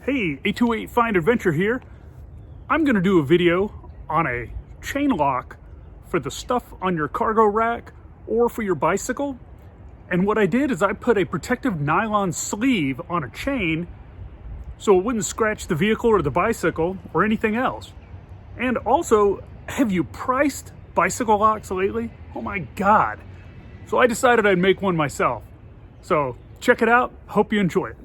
Hey, 828 Find Adventure here. I'm gonna do a video on a chain lock for the stuff on your cargo rack or for your bicycle. And what I did is I put a protective nylon sleeve on a chain so it wouldn't scratch the vehicle or the bicycle or anything else. And also, have you priced bicycle locks lately? Oh my God. So I decided I'd make one myself. So check it out, hope you enjoy it.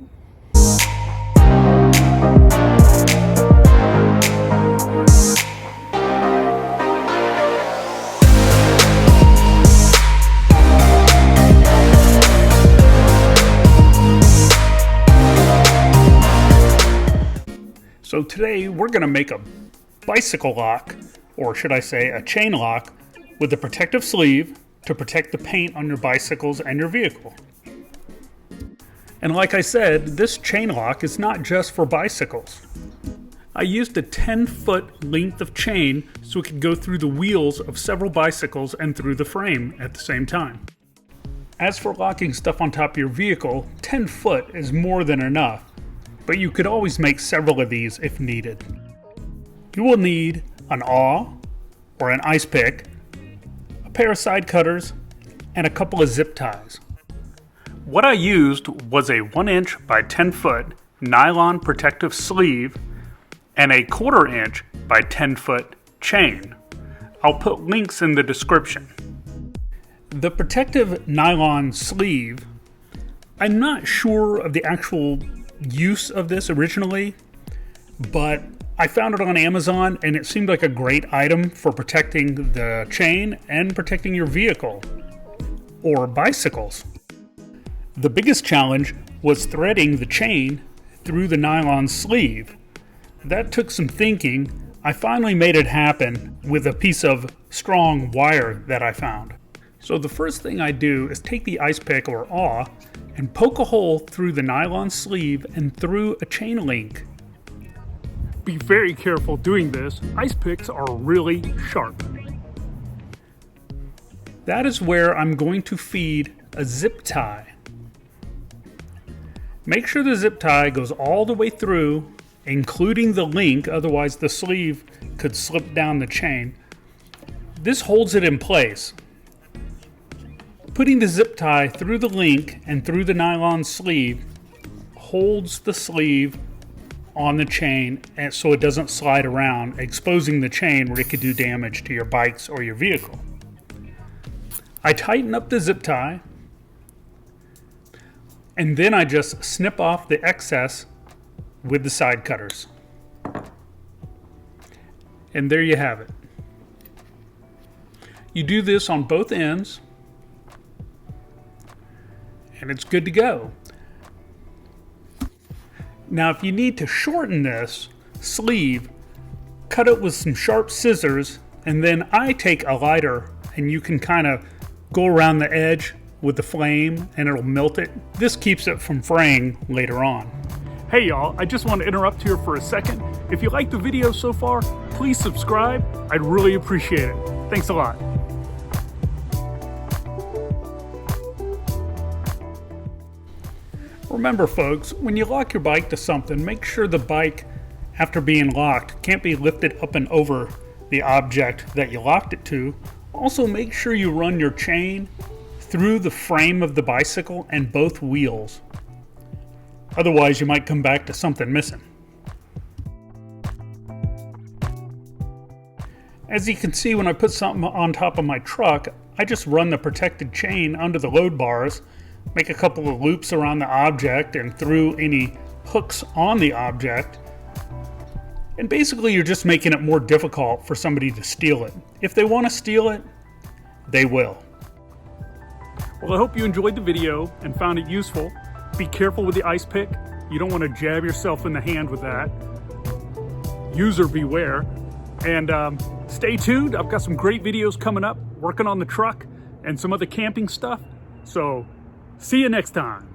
So today we're going to make a bicycle lock, or should I say a chain lock, with a protective sleeve to protect the paint on your bicycles and your vehicle. And like I said, this chain lock is not just for bicycles. I used a 10-foot length of chain so it could go through the wheels of several bicycles and through the frame at the same time. As for locking stuff on top of your vehicle, 10 foot is more than enough, but you could always make several of these if needed. You will need an awl or an ice pick, a pair of side cutters, and a couple of zip ties. What I used was a 1-inch by 10-foot nylon protective sleeve and a 1/4 inch by 10-foot chain. I'll put links in the description. The protective nylon sleeve, I'm not sure of the actual use of this originally, but I found it on Amazon and it seemed like a great item for protecting the chain and protecting your vehicle or bicycles. The biggest challenge was threading the chain through the nylon sleeve. That took some thinking. I finally made it happen with a piece of strong wire that I found. So the first thing I do is take the ice pick or awl and poke a hole through the nylon sleeve and through a chain link. Be very careful doing this. Ice picks are really sharp. That is where I'm going to feed a zip tie. Make sure the zip tie goes all the way through, including the link, otherwise the sleeve could slip down the chain. This holds it in place. Putting the zip tie through the link and through the nylon sleeve holds the sleeve on the chain and so it doesn't slide around, exposing the chain where it could do damage to your bikes or your vehicle. I tighten up the zip tie and then I just snip off the excess with the side cutters. And there you have it. You do this on both ends and it's good to go. Now if you need to shorten this sleeve, cut it with some sharp scissors, and then I take a lighter and you can kind of go around the edge with the flame and it'll melt it. This keeps it from fraying later on. Hey y'all, I just want to interrupt here for a second. If you like the video so far, please subscribe. I'd really appreciate it. Thanks a lot. Remember folks, when you lock your bike to something, make sure the bike, after being locked, can't be lifted up and over the object that you locked it to. Also make sure you run your chain through the frame of the bicycle and both wheels. Otherwise you might come back to something missing. As you can see, when I put something on top of my truck, I just run the protected chain under the load bars, make a couple of loops around the object and through any hooks on the object. And basically you're just making it more difficult for somebody to steal it. If they want to steal it, they will. Well, I hope you enjoyed the video and found it useful. Be careful with the ice pick. You don't want to jab yourself in the hand with that. User beware. And stay tuned. I've got some great videos coming up, working on the truck and some other camping stuff. So see you next time.